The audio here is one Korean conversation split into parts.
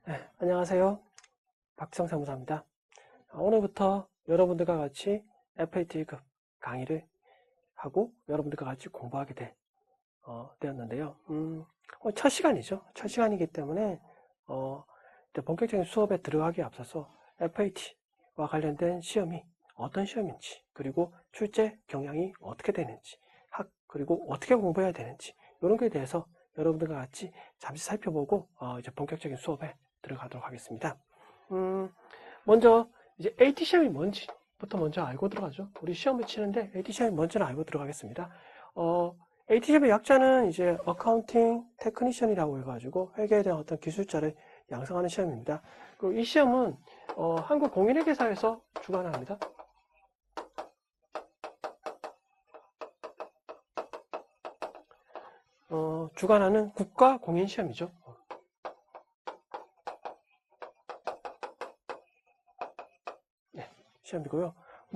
네, 안녕하세요. 박지성 사무사입니다. 오늘부터 여러분들과 같이 FAT 1급 강의를 하고 여러분들과 같이 공부하게 되었는데요. 첫 시간이죠. 첫 시간이기 때문에 이제 본격적인 수업에 들어가기에 앞서서 FAT와 관련된 시험이 어떤 시험인지, 그리고 출제 경향이 어떻게 되는지, 그리고 어떻게 공부해야 되는지 이런 것에 대해서 여러분들과 같이 잠시 살펴보고 이제 본격적인 수업에 들어가도록 하겠습니다. 먼저 이제 AT 시험이 뭔지부터 먼저 알고 들어가죠. 우리 시험을 치는데 AT 시험이 뭔지는 알고 들어가겠습니다. AT 시험의 약자는 이제 어카운팅 테크니션이라고 해가지고 회계에 대한 어떤 기술자를 양성하는 시험입니다. 그리고 이 시험은 한국공인회계사에서 주관합니다. 주관하는 국가공인시험이죠. 네, 시험이고요.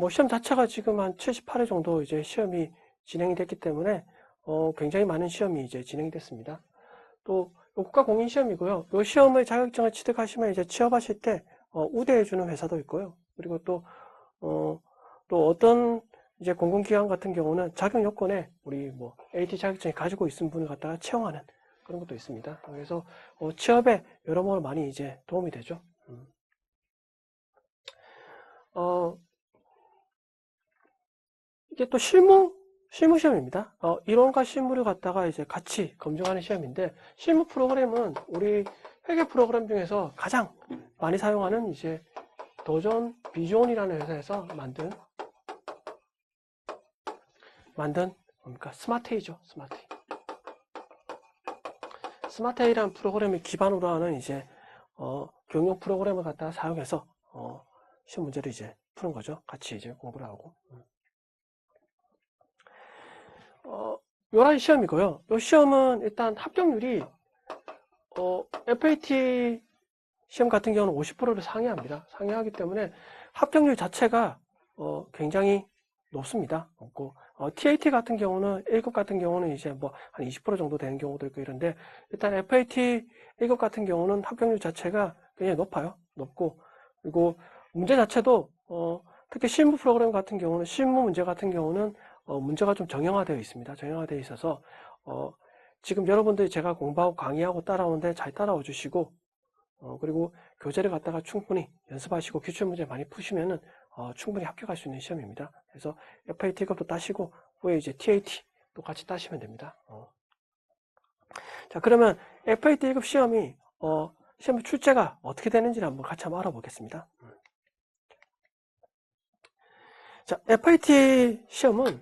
시험 자체가 지금 한 78회 정도 이제 시험이 진행이 됐기 때문에 굉장히 많은 시험이 이제 진행이 됐습니다. 또 국가공인시험이고요. 이 시험의 자격증을 취득하시면 이제 취업하실 때 우대해주는 회사도 있고요. 그리고 또 어떤 이제 공공기관 같은 경우는 자격 요건에 우리 AT 자격증을 가지고 있는 분을 갖다가 채용하는 그런 것도 있습니다. 그래서 취업에 여러모로 많이 이제 도움이 되죠. 이게 또 실무 시험입니다. 이론과 실무를 갖다가 이제 같이 검증하는 시험인데, 실무 프로그램은 우리 회계 프로그램 중에서 가장 많이 사용하는 이제 도전 비존이라는 회사에서 만든 뭡니까? 스마트A이죠. 스마트A이라는 프로그램을 기반으로 하는 이제 경영 프로그램을 갖다가 사용해서 시험 문제를 이제 푸는 거죠. 같이 이제 공부를 하고. 요런 시험이고요. 이 시험은 일단 합격률이 FAT 시험 같은 경우는 50%를 상회합니다. 상회하기 때문에 합격률 자체가 굉장히 높습니다. TAT 같은 경우는 1급 같은 경우는 이제 한 20% 정도 되는 경우도 있고 이런데, 일단 FAT 1급 같은 경우는 합격률 자체가 굉장히 높고, 그리고 문제 자체도 특히 실무 프로그램 같은 경우는, 실무 문제 같은 경우는 문제가 좀 정형화되어 있습니다. 정형화되어 있어서 지금 여러분들이 제가 공부하고 강의하고 따라오는데 잘 따라와 주시고, 그리고 교재를 갖다가 충분히 연습하시고 기출문제 많이 푸시면은 충분히 합격할 수 있는 시험입니다. 그래서 FAT급도 따시고 후에 이제 TAT도 같이 따시면 됩니다. 자, 그러면 FAT 1급 시험 출제가 어떻게 되는지를 한번 같이 알아보겠습니다. 자, FAT 시험은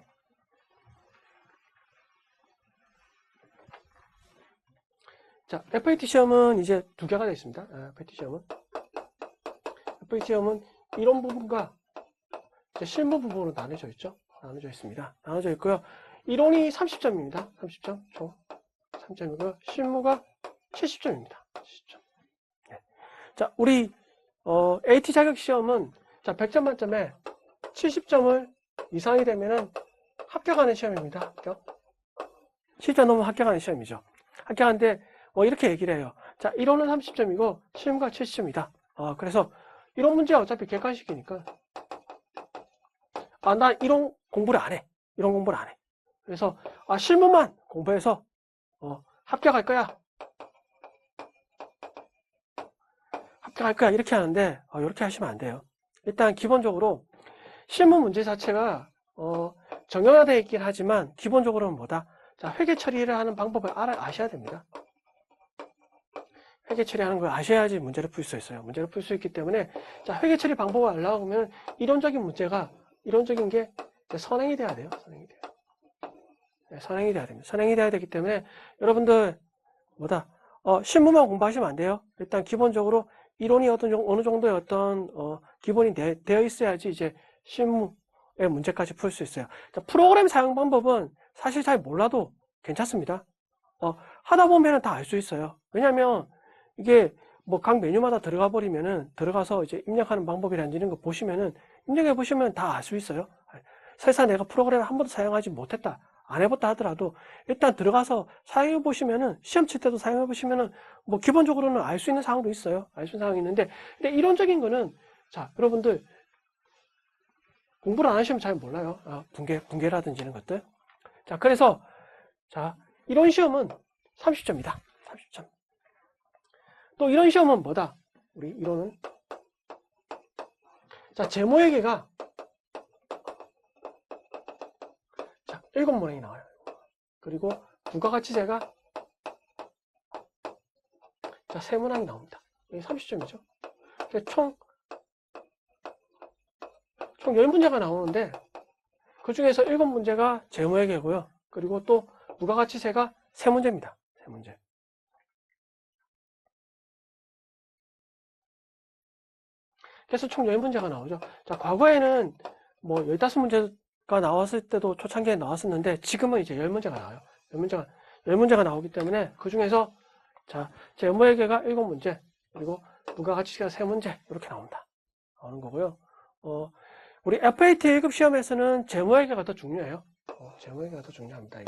FAT 시험은 이제 두 개가 되어 있습니다. FAT 시험은 이론 부분과 실무 부분으로 나눠져 있죠. 나눠져 있습니다. 나눠져 있고요. 이론이 30점입니다. 30점 총 3점이고요. 실무가 70점입니다. 70점. 네. 자, 우리 AT 자격 시험은 100점 만점에 70점을 이상이 되면은 합격하는 시험입니다. 합격. 70점 넘으면 합격하는 시험이죠. 합격하는데 이렇게 얘기를 해요. 자, 이론은 30점이고 실무가 70점이다. 그래서 이론 문제가 어차피 객관식이니까 나 이론 공부를 안 해. 이론 공부를 안 해. 그래서 실무만 공부해서 합격할 거야. 합격할 거야. 이렇게 하는데 이렇게 하시면 안 돼요. 일단 기본적으로 실무 문제 자체가 정형화되어 있긴 하지만 기본적으로는 뭐다? 자, 회계 처리를 하는 방법을 아셔야 됩니다. 회계 처리하는 걸 아셔야지 문제를 풀 수 있어요. 문제를 풀 수 있기 때문에 자, 회계 처리 방법을 알려고 하면 이론적인 게 선행이 돼야 돼요. 선행이 돼야 됩니다. 선행이 돼야 되기 때문에 여러분들 실무만 공부하시면 안 돼요. 일단 기본적으로 이론이 어느 정도의 어떤 기본이 되어 있어야지 이제 실무의 문제까지 풀 수 있어요. 자, 프로그램 사용 방법은 사실 잘 몰라도 괜찮습니다. 하다 보면 다 알 수 있어요. 왜냐하면 이게 각 메뉴마다 들어가 버리면은 들어가서 이제 입력하는 방법이라든지 이런 거 보시면은 입력해 보시면 다 알 수 있어요. 설사 내가 프로그램을 한 번도 사용하지 못했다. 안 해봤다 하더라도 일단 들어가서 사용해 보시면은, 시험 칠 때도 사용해 보시면은 뭐 기본적으로는 알 수 있는 사항도 있어요. 알 수 있는 사항이 있는데, 근데 이론적인 거는, 자, 여러분들 공부를 안 하시면 잘 몰라요. 분계라든지 이런 것들. 자, 그래서, 자, 이론 시험은 30점이다. 30점. 또 이런 시험은 뭐다? 우리 이론은, 자, 제모회계가, 자, 7문항이 나와요. 그리고 부가가치세가, 자, 3문항이 나옵니다. 이게 30점이죠. 총 10문제가 나오는데, 그 중에서 7문제가 제모회계고요. 그리고 또 부가가치세가 3문제입니다. 3문제. 그래서 총 10문제가 나오죠. 자, 과거에는 뭐 15문제가 나왔을 때도 초창기에 나왔었는데, 지금은 이제 10문제가 나와요. 10문제가 나오기 때문에, 그 중에서, 자, 제모회계가 7문제, 그리고 부가가치세가 3문제, 이렇게 나오는 거고요. 우리 FAT 1급 시험에서는 제모회계가 더 중요해요. 제모회계가 더 중요합니다,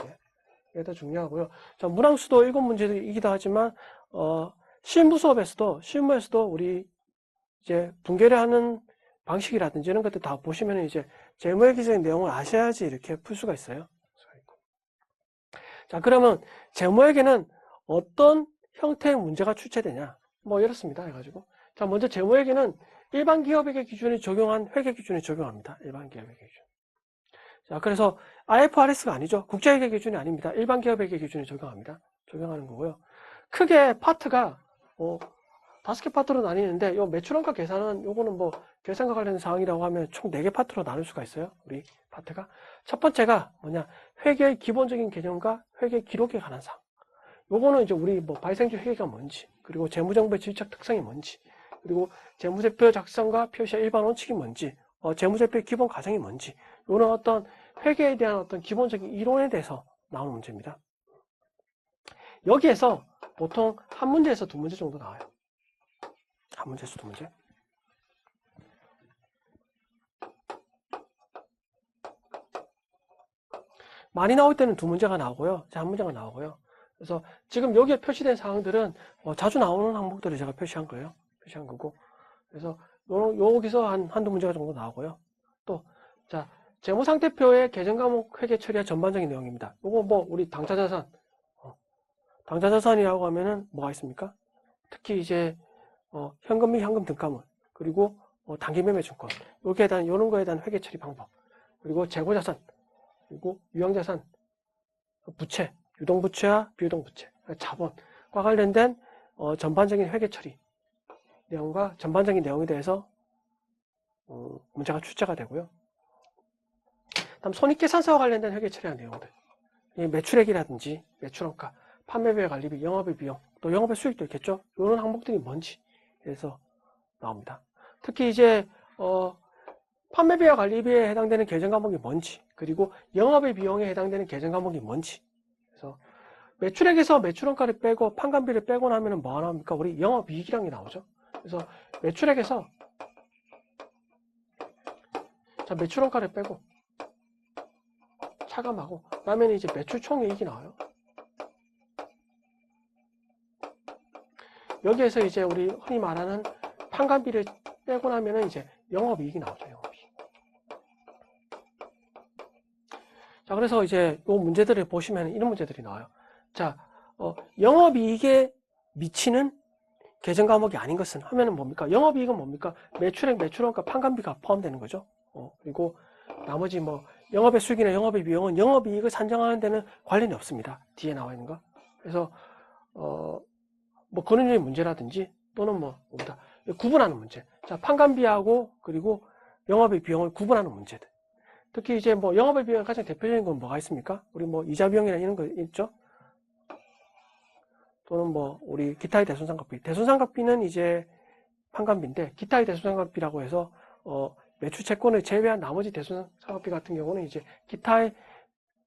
이게 더 중요하고요. 자, 문항수도 7문제이기도 하지만, 실무에서도 우리 이제 분계를 하는 방식이라든지 이런 것들 다 보시면 이제 제모회계적인 내용을 아셔야지 이렇게 풀 수가 있어요. 자, 그러면 제모회계는 어떤 형태의 문제가 출제되냐? 뭐 이렇습니다. 해가지고. 자, 먼저 제모회계는 일반 기업회계 기준이 적용한 회계 기준이 적용합니다. 일반 기업회계 기준. 자, 그래서 IFRS가 아니죠. 국제회계 기준이 아닙니다. 일반 기업회계 기준이 적용하는 거고요. 크게 파트가 5개 파트로 나뉘는데, 요 매출원가 계산은, 요거는 뭐 결산과 관련된 사항이라고 하면 총 4개 파트로 나눌 수가 있어요. 우리 파트가. 첫 번째가 뭐냐? 회계의 기본적인 개념과 회계 기록에 관한 사항. 요거는 이제 우리 뭐 발생주 회계가 뭔지, 그리고 재무정보의 질적 특성이 뭔지, 그리고 재무제표 작성과 표시의 일반 원칙이 뭔지, 재무제표의 기본 과정이 뭔지, 이런 어떤 회계에 대한 어떤 기본적인 이론에 대해서 나오는 문제입니다. 여기에서 보통 한 문제에서 2문제 정도 나와요. 한 문제에서 2문제. 많이 나올 때는 2문제가 나오고요. 한 문제가 나오고요. 그래서 지금 여기에 표시된 사항들은 자주 나오는 항목들을 제가 표시한 거고. 그래서 여기서 한두 문제가 정도 나오고요. 또, 자, 재무상태표의 계정과목 회계 처리와 전반적인 내용입니다. 요거 뭐 우리 당사자산, 당사자산이라고 하면은 뭐가 있습니까? 특히 이제 현금 및 현금 등가물, 그리고 단기매매증권, 여기에 대한 이런 거에 대한 회계 처리 방법, 그리고 재고자산, 그리고 유형자산, 부채, 유동부채와 비유동부채, 자본과 관련된 전반적인 회계 처리 내용과 전반적인 내용에 대해서 문제가 출제가 되고요. 다음 손익계산서와 관련된 회계 처리한 내용들, 매출액이라든지 매출원가, 판매비와 관리비, 영업의 비용, 또 영업의 수익도 있겠죠. 이런 항목들이 뭔지 그래서 나옵니다. 특히 이제 판매비와 관리비에 해당되는 계정 과목이 뭔지, 그리고 영업의 비용에 해당되는 계정 과목이 뭔지. 그래서 매출액에서 매출원가를 빼고 판관비를 빼고 나면은 뭐가 나옵니까? 우리 영업이익이라는 게 나오죠. 그래서 매출액에서 자, 매출원가를 빼고 차감하고 그다음에 이제 매출 총이익이 나와요. 여기에서 이제 우리 흔히 말하는 판관비를 빼고 나면은 이제 영업이익이 나오죠. 영업이익. 자, 그래서 이제 이 문제들을 보시면 이런 문제들이 나와요. 자, 영업이익에 미치는 계정 과목이 아닌 것은 하면은 뭡니까? 영업이익은 뭡니까? 매출액, 매출원가, 판관비가 포함되는 거죠. 그리고 나머지 뭐 영업의 수익이나 영업의 비용은 영업이익을 산정하는 데는 관련이 없습니다. 뒤에 나와 있는 거. 그래서 뭐 근원적인 문제라든지 또는 뭐 구분하는 문제. 자, 판관비하고 그리고 영업의 비용을 구분하는 문제들. 특히 이제 뭐 영업의 비용의 가장 대표적인 건 뭐가 있습니까? 우리 뭐 이자 비용이나 이런 거 있죠. 또는 뭐 우리 기타의 대손상각비. 대손상각비는 이제 판관비인데 기타의 대손상각비라고 해서 매출 채권을 제외한 나머지 대손상각비 같은 경우는 이제 기타의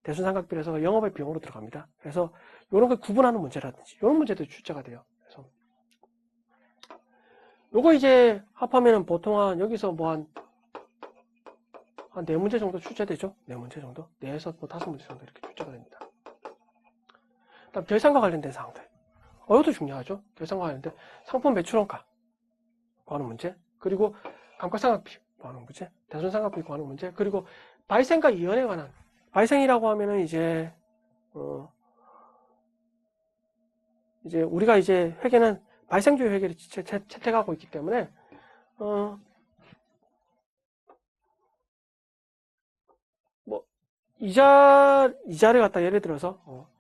대손상각비라서 영업의 비용으로 들어갑니다. 그래서 이런 걸 구분하는 문제라든지 이런 문제들이 출제가 돼요. 그래서 요거 이제 합하면은 보통 한 여기서 뭐 한 한 4문제 정도 출제되죠. 4문제 정도. 4에서 뭐 5문제 정도 이렇게 출제가 됩니다. 다음 결산과 관련된 사항들. 이것도 중요하죠. 결산과 관련된 상품 매출원가 구하는 문제, 그리고 감가상각비 구하는 문제, 대손상각비 구하는 문제, 그리고 발생과 이연에 관한, 발생이라고 하면은 이제 우리가 이제 회계는 발생주의 회계를 채택하고 있기 때문에 뭐 이자를 갖다 예를 들어서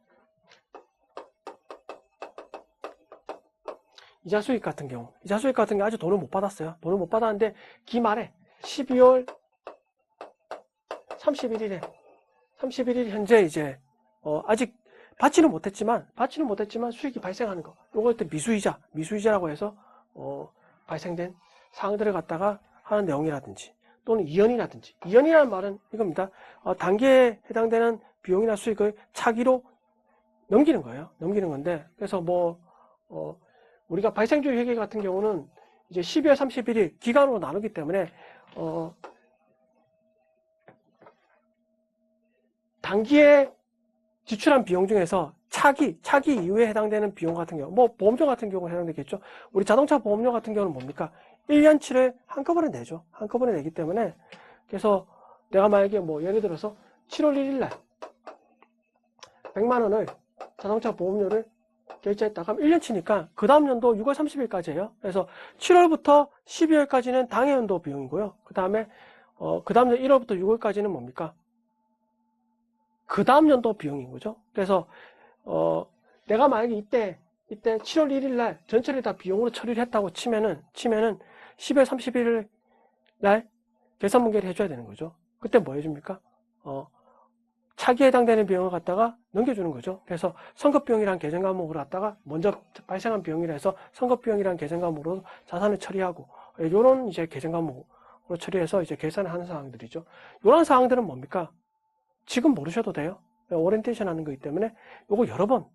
이자 수익 같은 경우 아직 돈을 못 받았어요. 돈을 못 받았는데 기말에 12월 31일 현재 이제 아직 받지는 못했지만 수익이 발생하는 거, 요걸 때 미수이자라고 해서 발생된 사항들을 갖다가 하는 내용이라든지, 또는 이연이라는 말은 이겁니다. 단기에 해당되는 비용이나 수익을 차기로 넘기는 거예요. 넘기는 건데, 그래서 뭐 우리가 발생주의 회계 같은 경우는 이제 12월 31일 기간으로 나누기 때문에 단기에 지출한 비용 중에서 차기 이후에 해당되는 비용 같은 경우, 뭐 보험료 같은 경우는 해당되겠죠. 우리 자동차 보험료 같은 경우는 뭡니까? 1년치를 한꺼번에 내죠. 한꺼번에 내기 때문에, 그래서 내가 만약에 뭐 예를 들어서 7월 1일 날 100만 원을 자동차 보험료를 결제했다. 그럼 1년치니까 그 다음 연도 6월 30일까지예요. 그래서 7월부터 12월까지는 당해 연도 비용이고요. 그 다음에 그 다음 년 1월부터 6월까지는 뭡니까? 그 다음 연도 비용인 거죠. 그래서 내가 만약에 이때 7월 1일 날 전체를 다 비용으로 처리를 했다고 치면은 10월 31일 날 결산 분기를 해줘야 되는 거죠. 그때 뭐 해줍니까? 차기에 해당되는 비용을 갖다가 넘겨주는 거죠. 그래서 선급비용이라는 계정 과목으로 갖다가 먼저 발생한 비용이라 해서 선급비용이라는 계정 과목으로 자산을 처리하고, 요런 이제 계정 과목으로 처리해서 이제 계산을 하는 사항들이죠. 요런 사항들은 뭡니까? 지금 모르셔도 돼요. 오리엔테이션 하는 거기 때문에 요거 여러 번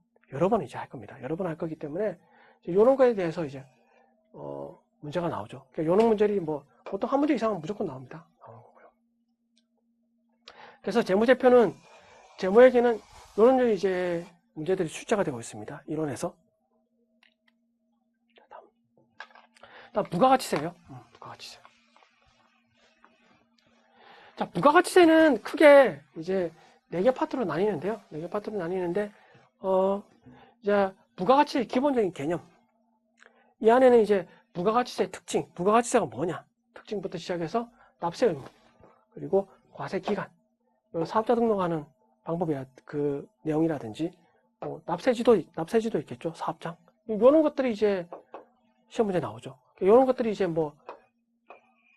이제 할 겁니다. 여러 번 할 거기 때문에 요런 거에 대해서 이제 문제가 나오죠. 그러니까 요런 문제들이 뭐 보통 한 문제 이상은 무조건 나오는 거고요. 그래서 재무제표는 재무회계는 요런 이제 문제들이 출제가 되고 있습니다. 이론에서. 다음 부가가치세요. 부가가치세. 자, 부가가치세는 크게 이제 4개 파트로 나뉘는데요. 4개 파트로 나뉘는데 이제 부가가치의 기본적인 개념. 이 안에는 이제 부가가치세의 특징, 부가가치세가 뭐냐? 특징부터 시작해서 납세 의무, 그리고 과세 기간, 사업자 등록하는 방법이야, 그 내용이라든지, 납세지도 있겠죠. 사업장. 이런 것들이 이제 시험 문제 나오죠. 이런 것들이 이제 뭐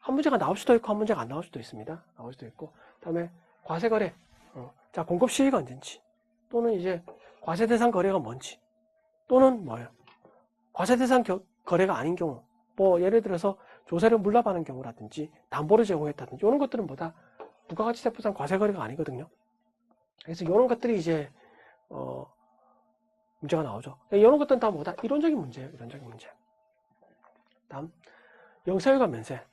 한 문제가 나올 수도 있고 한 문제가 안 나올 수도 있습니다. 나올 수도 있고. 그다음에 과세거래. 자, 공급 시기가 언젠지, 또는 이제 과세 대상 거래가 뭔지, 또는 뭐예요? 과세 대상 거래가 아닌 경우, 뭐 예를 들어서 조세를 물납하는 경우라든지 담보를 제공했다든지, 이런 것들은 뭐다? 부가가치세법상 과세 거래가 아니거든요. 그래서 이런 것들이 이제 문제가 나오죠. 이런 것들은 다 뭐다? 이론적인 문제예요. 이론적인 문제. 다음, 영세율과 면세.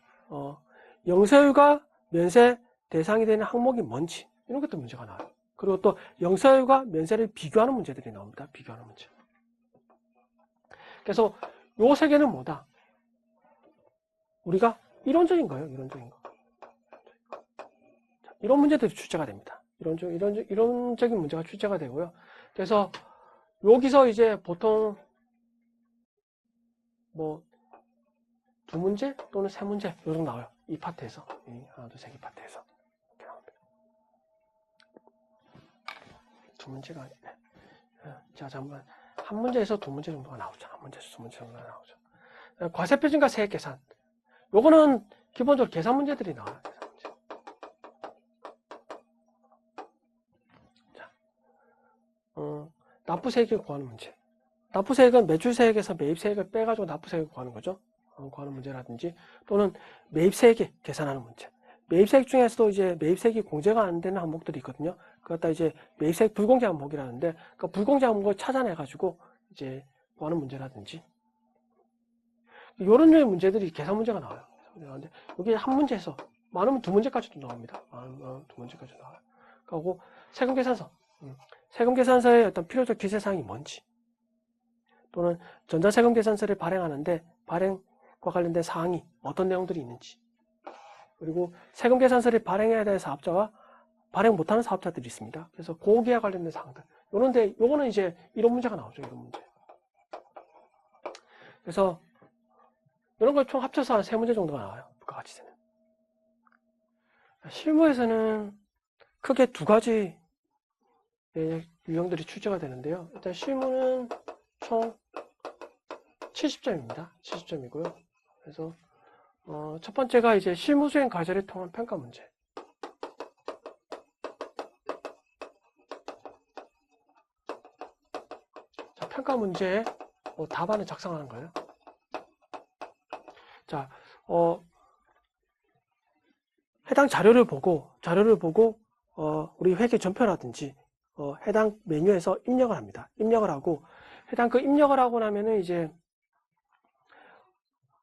영세율과 면세 대상이 되는 항목이 뭔지, 이런 것도 문제가 나와요. 그리고 또 영세율과 면세를 비교하는 문제들이 나옵니다. 비교하는 문제. 그래서 요 세 개는 뭐다? 우리가 이론적인 거예요. 이론적인 거. 이런 문제들이 출제가 됩니다. 이론적인 문제가 출제가 되고요. 그래서 여기서 이제 보통 뭐 2문제 또는 3문제 요 정도 나와요. 이 파트에서. 하나, 둘, 셋, 이 파트에서. 이렇게 나옵니다. 2문제가 아니네. 자, 잠깐만. 한 문제에서 2문제 정도가 나오죠. 한 문제에서 2문제 정도가 나오죠. 과세표준과 세액 계산. 요거는 기본적으로 계산 문제들이 나와요. 계산 문제. 자, 납부세액을 구하는 문제. 납부세액은 매출세액에서 매입세액을 빼가지고 납부세액을 구하는 거죠. 구하는 문제라든지, 또는 매입세액에 계산하는 문제. 매입세액 중에서도 이제 매입세액이 공제가 안 되는 항목들이 있거든요. 그것다 이제 매입세액 불공제 항목이라는데, 그 불공제 항목을 찾아내가지고 이제 구하는 문제라든지, 이런 류의 문제들이 계산 문제가 나와요. 근데 여기 한 문제에서 많으면 두 문제까지도 나옵니다. 많으면 두 문제까지도 나와요. 그리고 세금계산서. 세금계산서의 어떤 필요적 기재사항이 뭔지, 또는 전자세금계산서를 발행하는데 발행과 관련된 사항이 어떤 내용들이 있는지, 그리고 세금계산서를 발행해야 될 사업자와 발행 못하는 사업자들이 있습니다. 그래서 고기와 관련된 사항들. 요런데 요거는 이제 이런 문제가 나오죠. 이런 문제. 그래서 이런 걸 총 합쳐서 한 3문제 정도가 나와요. 부가가치세는. 실무에서는 크게 2가지 유형들이 출제가 되는데요. 일단 실무는 총 70점입니다. 70점이고요. 그래서 첫 번째가 이제 실무수행 과제를 통한 평가 문제. 자, 평가 문제의 답안을 작성하는 거예요. 자, 해당 자료를 보고 우리 회계 전표라든지 해당 메뉴에서 입력을 합니다. 입력을 하고 해당 그 입력을 하고 나면은 이제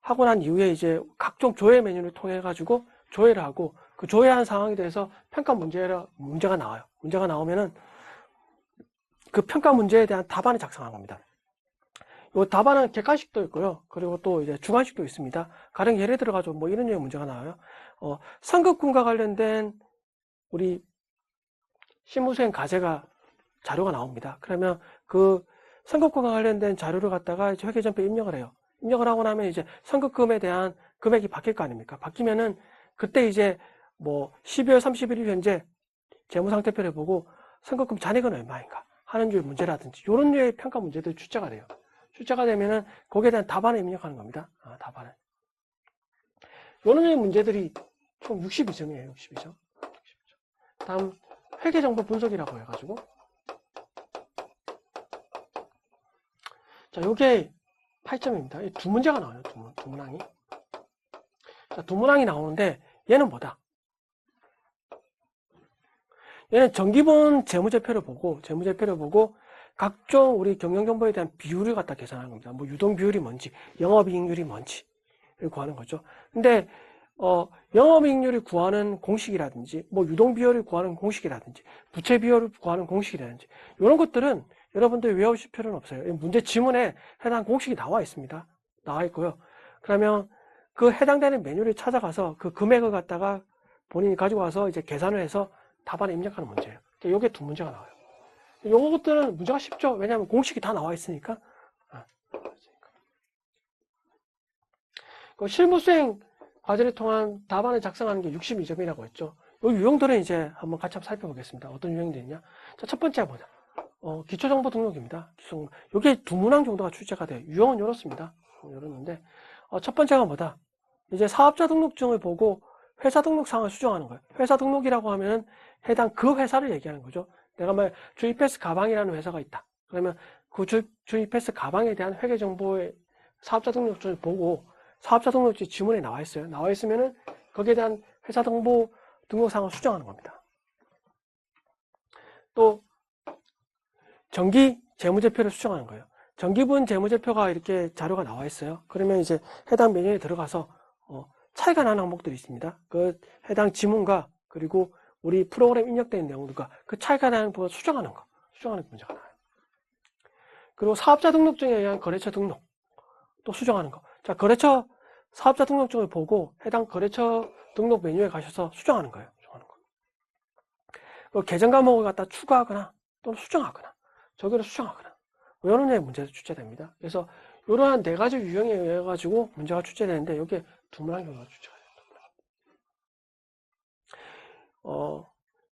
하고 난 이후에 이제 각종 조회 메뉴를 통해 가지고 조회를 하고 그 조회한 상황에 대해서 평가 문제가 나와요. 문제가 나오면은 그 평가 문제에 대한 답안을 작성한 겁니다. 이 답안은 객관식도 있고요. 그리고 또 이제 주관식도 있습니다. 가령 예를 들어 가지고 뭐 이런 류의 문제가 나와요. 상급군과 관련된 우리 실무수행 과제가 자료가 나옵니다. 그러면 그 상급군과 관련된 자료를 갖다가 회계전표 입력을 해요. 입력을 하고 나면 이제 선급금에 대한 금액이 바뀔 거 아닙니까? 바뀌면은 그때 이제 뭐 12월 31일 현재 재무상태표를 보고 선급금 잔액은 얼마인가 하는 류의 문제라든지 이런 류의 평가 문제들이 출제가 돼요. 출제가 되면은 거기에 대한 답안을 입력하는 겁니다. 답안을. 이런 류의 문제들이 총 62점이에요. 62점. 다음 회계정보 분석이라고 해가지고 자, 요게 8점입니다. 두 문제가 나와요. 두 문항이. 자, 두 문항이 나오는데 얘는 뭐다? 얘는 정기본 재무제표를 보고 각종 우리 경영정보에 대한 비율을 갖다 계산하는 겁니다. 뭐 유동 비율이 뭔지, 영업이익률이 뭔지를 구하는 거죠. 근데 영업이익률을 구하는 공식이라든지, 뭐 유동 비율을 구하는 공식이라든지, 부채 비율을 구하는 공식이라든지 이런 것들은 여러분들 외우실 필요는 없어요. 문제 지문에 해당 공식이 나와 있습니다. 나와 있고요. 그러면 그 해당되는 메뉴를 찾아가서 그 금액을 갖다가 본인이 가지고 와서 이제 계산을 해서 답안에 입력하는 문제예요. 이게 두 문제가 나와요. 요것들은 문제가 쉽죠. 왜냐하면 공식이 다 나와 있으니까. 실무수행 과제를 통한 답안을 작성하는 게 62점이라고 했죠. 이 유형들은 이제 한번 같이 살펴보겠습니다. 어떤 유형들이 있냐. 자, 첫 번째가 뭐냐. 기초정보 등록입니다. 이게 두 문항 정도가 출제가 돼요. 유형은 이렇습니다. 이렇는데, 첫 번째가 뭐다. 이제 사업자 등록증을 보고 회사 등록상을 수정하는 거예요. 회사 등록이라고 하면 해당 그 회사를 얘기하는 거죠. 내가 주이패스 가방이라는 회사가 있다. 그러면 그 주이패스 가방에 대한 회계정보의 사업자 등록증을 보고 사업자 등록증 지문에 나와 있어요. 나와 있으면은 거기에 대한 회사 등록상을 수정하는 겁니다. 또 정기 재무제표를 수정하는 거예요. 정기분 재무제표가 이렇게 자료가 나와 있어요. 그러면 이제 해당 메뉴에 들어가서 차이가 나는 항목들이 있습니다. 그 해당 지문과 그리고 우리 프로그램 입력된 내용들과 그 차이가 나는 부분을 수정하는 문제가 나와요. 그리고 사업자 등록증에 의한 거래처 등록 또 수정하는 거. 자, 거래처 사업자 등록증을 보고 해당 거래처 등록 메뉴에 가셔서 수정하는 거예요. 계정 과목을 갖다 추가하거나 또는 수정하거나 저기를 수정하거나 이런 류의 문제도 출제됩니다. 그래서 이러한 4가지 유형에 의해 가지고 문제가 출제되는데 여기에 두 문항 정도가 출제가 됩니다.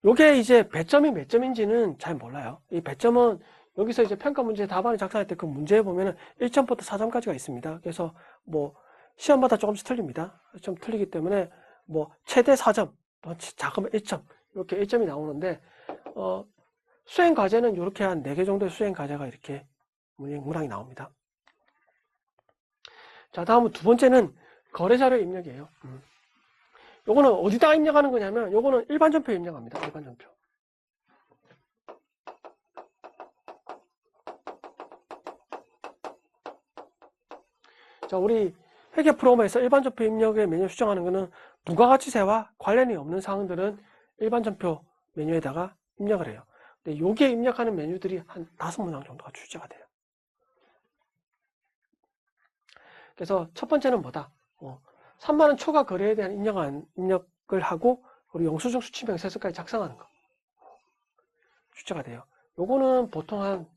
요게 이제 배점이 몇 점인지는 잘 몰라요. 이 배점은 여기서 이제 평가 문제 답안을 작성할 때 그 문제에 보면은 1점부터 4점까지가 있습니다. 그래서 뭐 시험마다 조금씩 틀립니다. 좀 틀리기 때문에 뭐 최대 4점, 작으면 1점 이렇게 1점이 나오는데 수행 과제는 이렇게 한 4개 정도의 수행 과제가 이렇게 문항이 나옵니다. 자, 다음은 두 번째는 거래자료 입력이에요. 요거는 어디다 입력하는 거냐면 요거는 일반 전표 입력합니다. 일반 전표. 자, 우리 회계 프로그램에서 일반 전표 입력의 메뉴 수정하는 것은 부가가치세와 관련이 없는 사항들은 일반 전표 메뉴에다가 입력을 해요. 근데 여기에 입력하는 메뉴들이 한 5문항 정도가 출제가 돼요. 그래서 첫 번째는 뭐다? 3만원 초과 거래에 대한 입력을 하고 그리고 영수증 수취명 세서까지 작성하는 거 출제가 돼요. 요거는 보통 한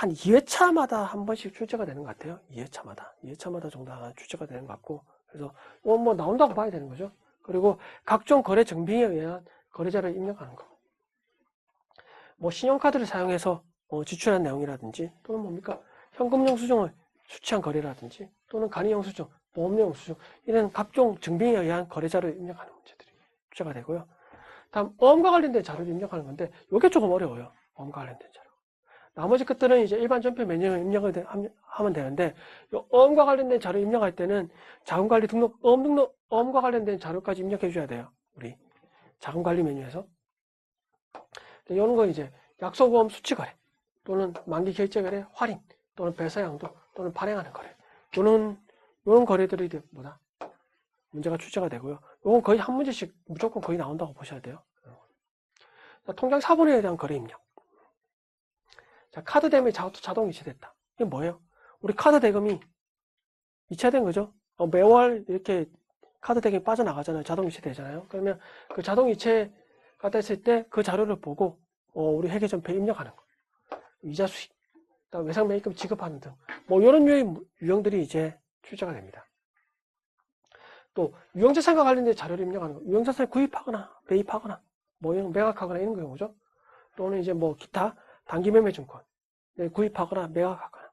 2회차마다 한 번씩 출제가 되는 것 같아요. 2회차마다 정도 하나 출제가 되는 것 같고, 그래서 뭐 나온다고 봐야 되는 거죠. 그리고 각종 거래 증빙에 의한 거래자를 입력하는 거. 뭐 신용카드를 사용해서 지출한 내용이라든지 또는 뭡니까 현금 영수증을 수취한 거래라든지 또는 간이 영수증, 보험료 영수증 이런 각종 증빙에 의한 거래자를 입력하는 문제들이 출제가 되고요. 다음 어음과 관련된 자료를 입력하는 건데 이게 조금 어려워요. 어음과 관련된 자료. 나머지 것들은 이제 일반 전표 메뉴에 입력을 하면 되는데 어음과 관련된 자료 입력할 때는 자금관리 등록, 어음과 관련된 자료까지 입력해 줘야 돼요. 우리 자금관리 메뉴에서. 이런 거 이제 약속보험 수취거래 또는 만기 결제거래 할인 또는 배서양도 또는 발행하는 거래 요런 거래들이 뭐다 문제가 출제가 되고요. 요건 거의 한 문제씩 무조건 거의 나온다고 보셔야 돼요. 자, 통장 사본에 대한 거래 입력. 자, 카드 대금이 자동 이체됐다. 이게 뭐예요? 우리 카드 대금이 이체된 거죠. 매월 이렇게 카드 대금이 빠져나가잖아요. 자동 이체되잖아요. 그러면 그 자동 이체가 됐을 때 그 자료를 보고 우리 회계전표에 입력하는 거. 이자 수익, 외상 매입금 지급하는 등 뭐 이런 유형들이 이제 출제가 됩니다. 또 유형자산과 관련된 자료를 입력하는 거. 유형자산을 구입하거나 매입하거나 뭐 매각하거나 이런 경우죠. 또는 이제 뭐 기타 단기매매증권 구입하거나 매각하거나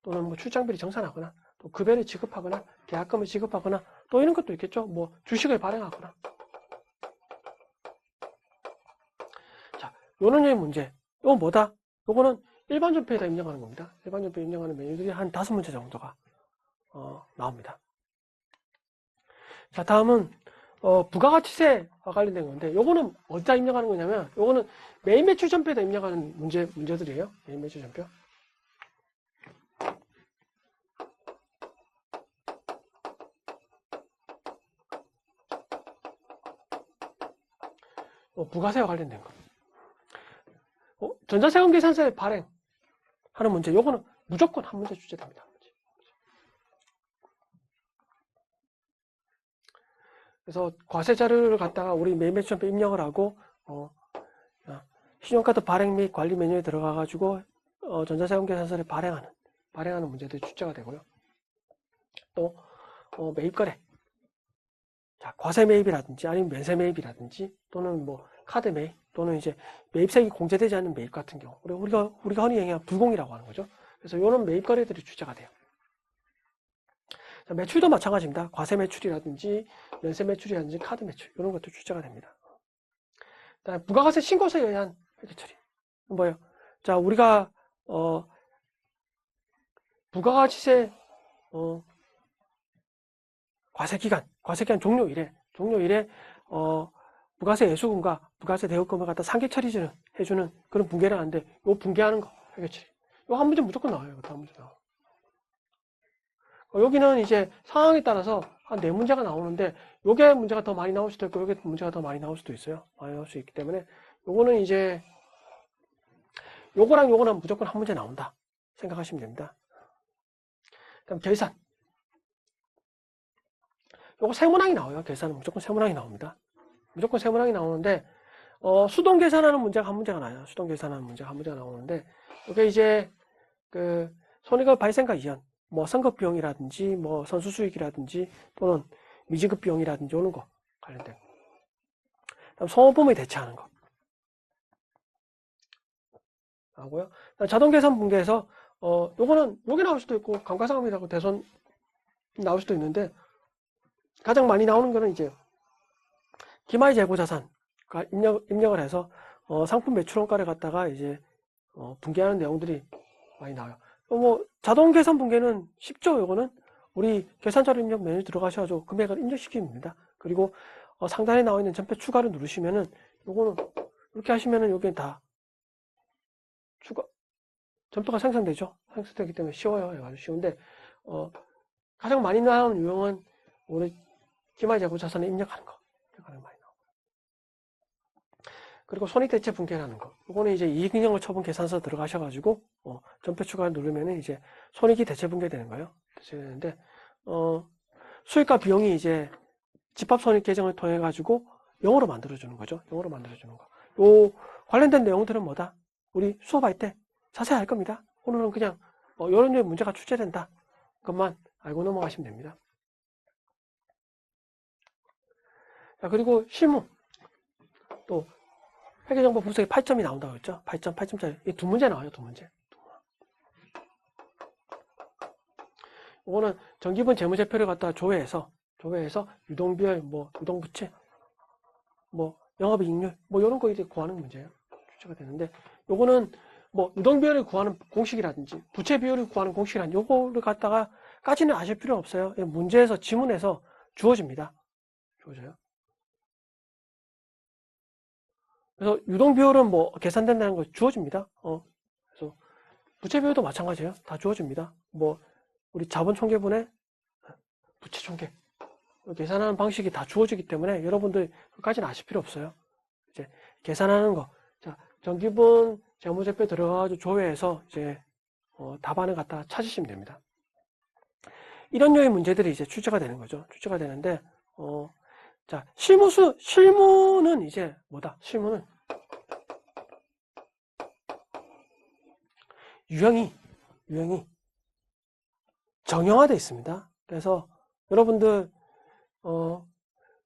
또는 뭐 출장비를 정산하거나 또 급여를 지급하거나 계약금을 지급하거나 또 이런 것도 있겠죠. 뭐 주식을 발행하거나. 자, 요런 류의 문제. 이건 뭐다? 요거는 일반 전표에다 입력하는 겁니다. 일반 전표에 입력하는 메뉴들이 한 5문제 정도가 나옵니다. 자, 다음은 부가가치세와 관련된 건데 요거는 어디다 입력하는 거냐면 요거는 매입 매출 전표에다 입력하는 문제들이에요. 매입 매출 전표. 부가세와 관련된 거. 전자세금 계산서의 발행하는 문제. 요거는 무조건 한 문제 출제됩니다. 그래서 과세 자료를 갖다가 우리 매입 매출 전표 입력을 하고 신용카드 발행 및 관리 메뉴에 들어가 가지고 전자세금 계산서를 발행하는 문제들이 출제가 되고요. 또 매입거래. 자, 과세 매입이라든지 아니면 면세 매입이라든지 또는 뭐 카드 매입 또는 이제 매입세액이 공제되지 않는 매입 같은 경우 우리가 흔히 얘기하는 불공이라고 하는 거죠. 그래서 이런 매입 거래들이 출제가 돼요. 자, 매출도 마찬가지입니다. 과세 매출이라든지 면세 매출이라든지 카드 매출 이런 것도 출제가 됩니다. 그다음에 부가가세 신고서에 의한 회계 처리 뭐예요? 자, 우리가 부가가치세 과세기간 종료일에 부가세 예수금과 부가세 대여금을 갖다 상계 처리를 해주는 그런 분계를 하는데 요 분계하는 거 회계 처리 요 한 문제 무조건 나와요. 한 문제 나와. 여기는 이제 상황에 따라서 한 4문제가 나오는데 요게 문제가 더 많이 나올 수도 있고 요게 문제가 더 많이 나올 수도 있어요. 많이 나올 수 있기 때문에 요거는 이제 요거랑 요거는 무조건 한 문제 나온다 생각하시면 됩니다. 그럼 결산 요거 세문항이 나와요. 계산은 무조건 세문항이 나옵니다. 무조건 세문항이 나오는데 수동 계산하는 문제가 한 문제가 나요. 수동 계산하는 문제가 한 문제가 나오는데 이게 이제 그 손해가 발생과 이연 뭐 선급 비용이라든지 뭐 선수 수익이라든지 또는 미지급 비용이라든지 오는 거 관련된 거. 다음 소모품을 대체하는 거 하고요. 자동 계산 분계에서 요거는 여기 나올 수도 있고 감가상각이라고 대손 나올 수도 있는데 가장 많이 나오는 거는 이제 기말 재고 자산 입력을 해서 상품 매출 원가를 갖다가 이제 분계하는 내용들이 많이 나와요. 뭐 자동 계산 분계는 쉽죠. 요거는 우리 계산자료 입력 메뉴 들어가셔가지고 금액을 입력시키면 됩니다. 그리고 상단에 나와 있는 전표 추가를 누르시면은 요거는 이렇게 하시면은 여기에 다 추가 전표가 생성되죠. 생성되기 때문에 쉬워요. 아주 쉬운데 가장 많이 나오는 유형은 우리 기말재고자산에 입력하는 거. 가장 많이 나오고. 그리고 손익대체 분계라는 거. 이거는 이제 이익잉여 처분 계산서 들어가셔가지고 전표 추가 누르면은 이제 손익이 대체 분계되는 거예요. 대체되는데 수익과 비용이 이제 집합손익 계정을 통해 가지고 영어로 만들어주는 거죠. 영어로 만들어주는 거. 요 관련된 내용들은 뭐다? 우리 수업할 때 자세히 할 겁니다. 오늘은 그냥 이런 류의 문제가 출제된다. 그것만 알고 넘어가시면 됩니다. 자, 그리고 실무. 또 회계정보 분석에 8점이 나온다고 했죠. 8점, 8점짜리. 이 두 문제 나와요. 두 문제. 이거는 정기분 재무제표를 갖다가 조회해서 유동비율, 유동부채, 영업이익률, 이런 거 이제 구하는 문제예요. 출제가 되는데, 요거는 유동비율을 구하는 공식이라든지, 부채 비율을 구하는 공식이라든지, 요거를 갖다가 까지는 아실 필요는 없어요. 문제에서, 지문에서 주어집니다. 주어져요. 그래서 유동비율은 계산된다는 거 주어집니다. 그래서 부채 비율도 마찬가지예요. 다 주어집니다. 우리 자본 총계분의 부채 총계. 계산하는 방식이 다 주어지기 때문에 여러분들 그까지는 아실 필요 없어요. 이제 계산하는 거. 자, 정기분 재무제표 들어가가지고 조회해서 이제 답안을 갖다 찾으시면 됩니다. 이런 류의 문제들이 이제 출제가 되는 거죠. 출제가 되는데, 자, 실무는 이제 뭐다? 실무는 유형이 정형화되어 있습니다. 그래서 여러분들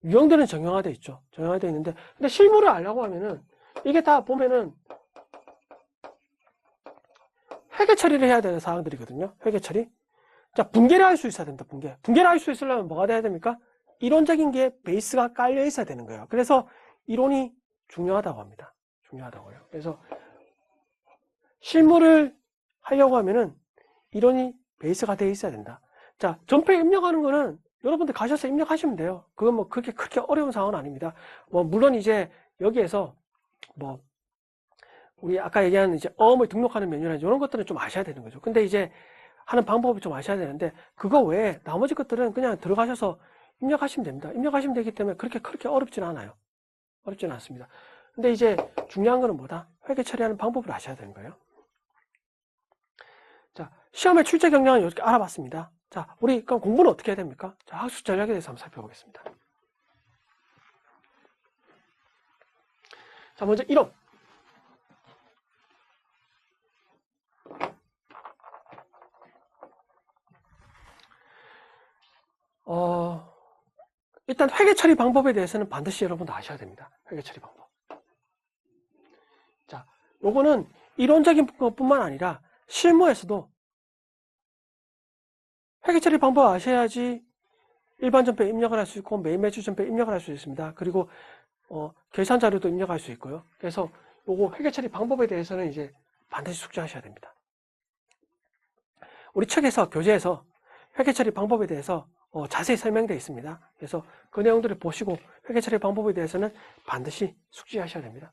유형들은 정형화되어 있죠. 정형화되어 있는데, 근데 실무를 알려고 하면은 이게 다 보면은 회계 처리를 해야 되는 사항들이거든요. 회계 처리. 자, 분계를 할 수 있어야 됩니다. 분계를 할 수 있으려면 뭐가 돼야 됩니까? 이론적인 게 베이스가 깔려 있어야 되는 거예요. 그래서 이론이 중요하다고 합니다. 중요하다고요. 그래서 실무를 하려고 하면은 이론이 베이스가 되어 있어야 된다. 자, 전표에 입력하는 거는 여러분들 가셔서 입력하시면 돼요. 그건 그렇게 어려운 상황은 아닙니다. 물론 이제 여기에서 우리 아까 얘기한 이제 어음을 등록하는 메뉴나 이런 것들은 좀 아셔야 되는 거죠. 근데 이제 하는 방법을 좀 아셔야 되는데, 그거 외에 나머지 것들은 그냥 들어가셔서 입력하시면 됩니다. 입력하시면 되기 때문에 그렇게 어렵진 않아요. 어렵지는 않습니다. 근데 이제 중요한 거는 뭐다? 회계 처리하는 방법을 아셔야 되는 거예요. 자, 시험의 출제 경향을 이렇게 알아봤습니다. 자, 우리 그럼 공부는 어떻게 해야 됩니까? 자, 학습 전략에 대해서 한번 살펴보겠습니다. 자, 먼저 1호. 일단 회계 처리 방법에 대해서는 반드시 여러분도 아셔야 됩니다. 회계 처리 방법. 자, 요거는 이론적인 것뿐만 아니라 실무에서도 회계 처리 방법 아셔야지 일반 전표에 입력을 할 수 있고 매일 매출 전표에 입력을 할 수 있습니다. 그리고 결산 자료도 입력할 수 있고요. 그래서 요거 회계 처리 방법에 대해서는 이제 반드시 숙지하셔야 됩니다. 우리 책에서 교재에서 회계 처리 방법에 대해서 자세히 설명되어 있습니다. 그래서 그 내용들을 보시고 회계 처리 방법에 대해서는 반드시 숙지하셔야 됩니다.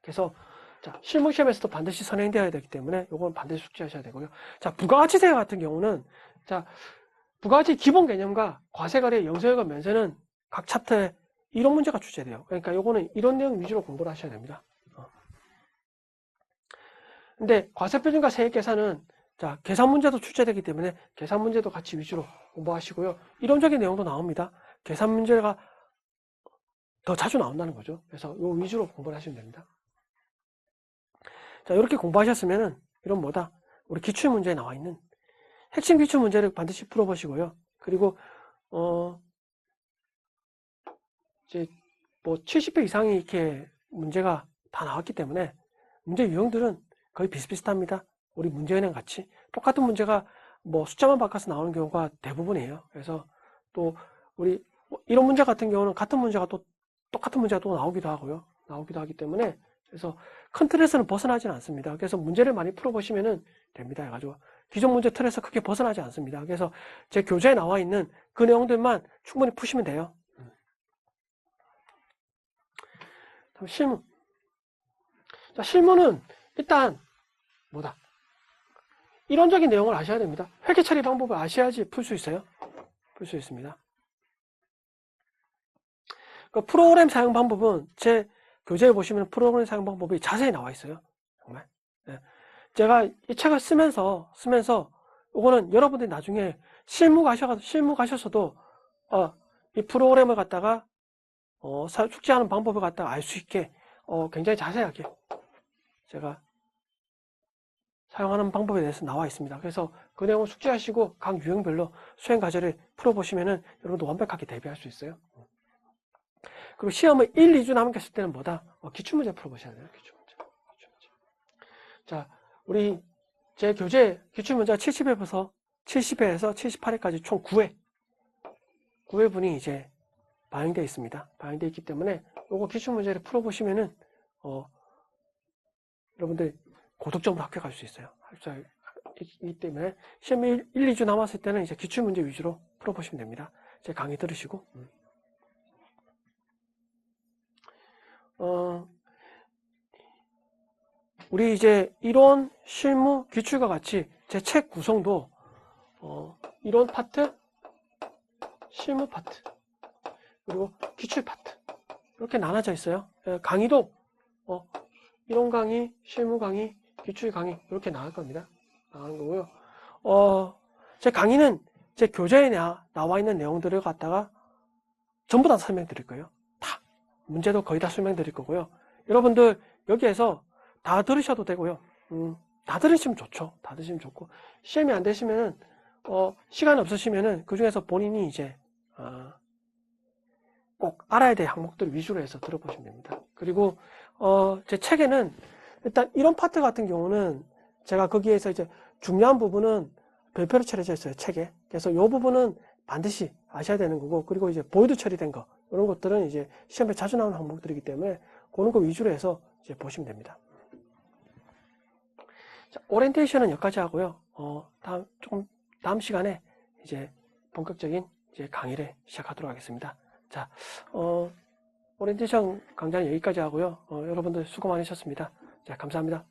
그래서 자, 실무시험에서도 반드시 선행되어야 되기 때문에 이건 반드시 숙지하셔야 되고요. 자, 부가가치세 같은 경우는 자, 부가가치 기본 개념과 과세거래, 영세효과 면세는 각 챕터에 이런 문제가 출제돼요. 그러니까 이거는 이런 내용 위주로 공부를 하셔야 됩니다. 근데 과세표준과 세액계산은 자, 계산 문제도 출제되기 때문에 계산 문제도 같이 위주로 공부하시고요. 이론적인 내용도 나옵니다. 계산 문제가 더 자주 나온다는 거죠. 그래서 요 위주로 공부를 하시면 됩니다. 자, 이렇게 공부하셨으면은 이런 뭐다? 우리 기출 문제에 나와 있는 핵심 기출 문제를 반드시 풀어보시고요. 그리고 이제 70회 이상이 이렇게 문제가 다 나왔기 때문에 문제 유형들은 거의 비슷비슷합니다. 우리 문제은행 같이 똑같은 문제가 숫자만 바꿔서 나오는 경우가 대부분이에요. 그래서 또 우리 이런 문제 같은 경우는 같은 문제가 또 똑같은 문제가 또 나오기도 하고요. 나오기도 하기 때문에 그래서 큰 틀에서는 벗어나지는 않습니다. 그래서 문제를 많이 풀어보시면 됩니다. 해가지고 기존 문제 틀에서 크게 벗어나지 않습니다. 그래서 제 교재에 나와 있는 그 내용들만 충분히 푸시면 돼요. 다음 실무. 자, 실무는 일단 뭐다? 이론적인 내용을 아셔야 됩니다. 회계 처리 방법을 아셔야지 풀 수 있어요. 풀 수 있습니다. 그 프로그램 사용 방법은 제 교재에 보시면 프로그램 사용 방법이 자세히 나와 있어요. 정말. 네. 제가 이 책을 쓰면서 이거는 여러분들이 나중에 실무 가셔서도 이 프로그램을 갖다가 숙지하는 방법을 갖다가 알 수 있게 굉장히 자세하게 제가 사용하는 방법에 대해서 나와 있습니다. 그래서 그 내용을 숙지하시고 각 유형별로 수행 과제를 풀어보시면은 여러분도 완벽하게 대비할 수 있어요. 그리고 시험을 1, 2주 남겼을 때는 뭐다? 기출문제 풀어보셔야 돼요. 기출문제. 자, 우리 제 교재 기출문제가 70회에서 78회까지 총 9회 분이 이제 반영되어 있습니다. 반영되어 있기 때문에 요거 기출문제를 풀어보시면은 여러분들 고득점으로 합격할 수 있어요. 이기 때문에 시험 1, 2주 남았을 때는 이제 기출문제 위주로 풀어보시면 됩니다. 제 강의 들으시고 우리 이제 이론, 실무, 기출과 같이 제 책 구성도 이론 파트, 실무 파트, 그리고 기출 파트 이렇게 나눠져 있어요. 강의도 이론 강의, 실무 강의, 기출 강의 이렇게 나갈 겁니다. 나가는 거고요. 제 강의는 제 교재에 나와 있는 내용들을 갖다가 전부 다 설명드릴 거예요. 다 문제도 거의 다 설명드릴 거고요. 여러분들 여기에서 다 들으셔도 되고요. 다 들으시면 좋죠. 다 들으시면 좋고 시험이 안 되시면은 시간 없으시면은 그 중에서 본인이 이제 꼭 알아야 될 항목들 위주로 해서 들어보시면 됩니다. 그리고 제 책에는 일단 이런 파트 같은 경우는 제가 거기에서 이제 중요한 부분은 별표로 처리되어 있어요. 책에. 그래서 이 부분은 반드시 아셔야 되는 거고, 그리고 이제 보이드 처리된 거 이런 것들은 이제 시험에 자주 나오는 항목들이기 때문에 그런 거 위주로 해서 이제 보시면 됩니다. 자, 오리엔테이션은 여기까지 하고요. 다음 시간에 이제 본격적인 이제 강의를 시작하도록 하겠습니다. 자, 오리엔테이션 강좌는 여기까지 하고요. 여러분들 수고 많으셨습니다. 자, 감사합니다.